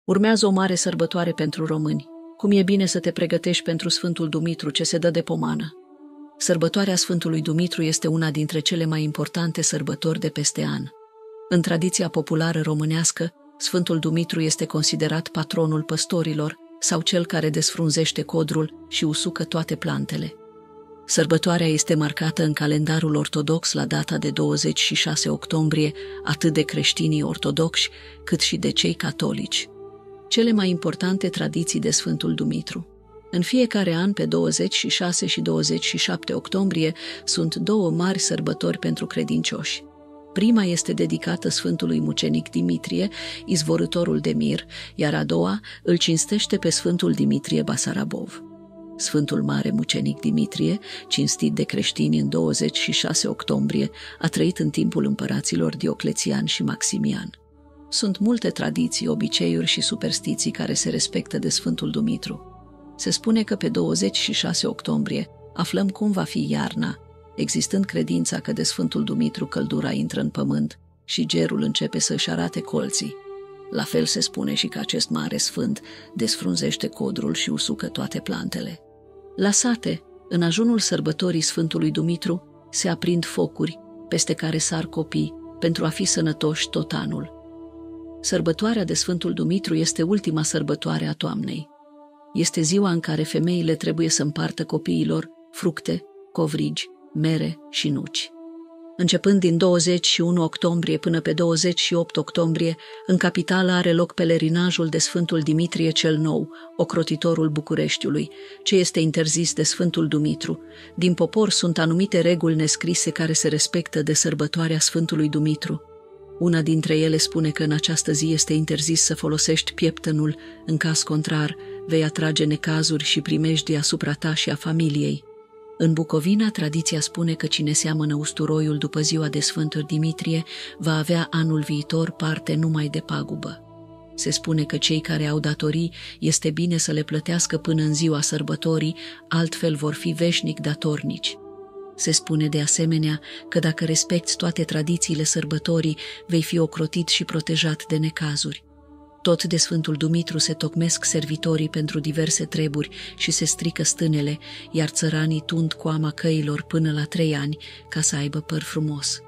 Urmează o mare sărbătoare pentru români. Cum e bine să te pregătești pentru Sfântul Dumitru, ce se dă de pomană. Sărbătoarea Sfântului Dumitru este una dintre cele mai importante sărbători de peste an. În tradiția populară românească, Sfântul Dumitru este considerat patronul păstorilor sau cel care desfrunzește codrul și usucă toate plantele. Sărbătoarea este marcată în calendarul ortodox la data de 26 octombrie, atât de creștinii ortodoxi, cât și de cei catolici. Cele mai importante tradiții de Sfântul Dumitru. În fiecare an, pe 26 și 27 octombrie, sunt două mari sărbători pentru credincioși. Prima este dedicată Sfântului Mucenic Dimitrie, izvorâtorul de mir, iar a doua îl cinstește pe Sfântul Dimitrie Basarabov. Sfântul Mare Mucenic Dimitrie, cinstit de creștini în 26 octombrie, a trăit în timpul împăraților Dioclețian și Maximian. Sunt multe tradiții, obiceiuri și superstiții care se respectă de Sfântul Dumitru. Se spune că pe 26 octombrie aflăm cum va fi iarna, existând credința că de Sfântul Dumitru căldura intră în pământ și gerul începe să-și arate colții. La fel se spune și că acest mare sfânt desfrunzește codrul și usucă toate plantele. La sate, în ajunul sărbătorii Sfântului Dumitru, se aprind focuri peste care sar copii pentru a fi sănătoși tot anul. Sărbătoarea de Sfântul Dumitru este ultima sărbătoare a toamnei. Este ziua în care femeile trebuie să împartă copiilor fructe, covrigi, mere și nuci. Începând din 21 octombrie până pe 28 octombrie, în capitală are loc pelerinajul de Sfântul Dimitrie cel Nou, ocrotitorul Bucureștiului, ce este interzis de Sfântul Dumitru. Din popor sunt anumite reguli nescrise care se respectă de sărbătoarea Sfântului Dumitru. Una dintre ele spune că în această zi este interzis să folosești pieptănul, în caz contrar, vei atrage necazuri și primejdii asupra ta și a familiei. În Bucovina, tradiția spune că cine seamănă usturoiul după ziua de Sfântul Dimitrie va avea anul viitor parte numai de pagubă. Se spune că cei care au datorii este bine să le plătească până în ziua sărbătorii, altfel vor fi veșnic datornici. Se spune de asemenea că dacă respecti toate tradițiile sărbătorii, vei fi ocrotit și protejat de necazuri. Tot de Sfântul Dumitru se tocmesc servitorii pentru diverse treburi și se strică stânele, iar țăranii tund coama căilor până la 3 ani ca să aibă păr frumos.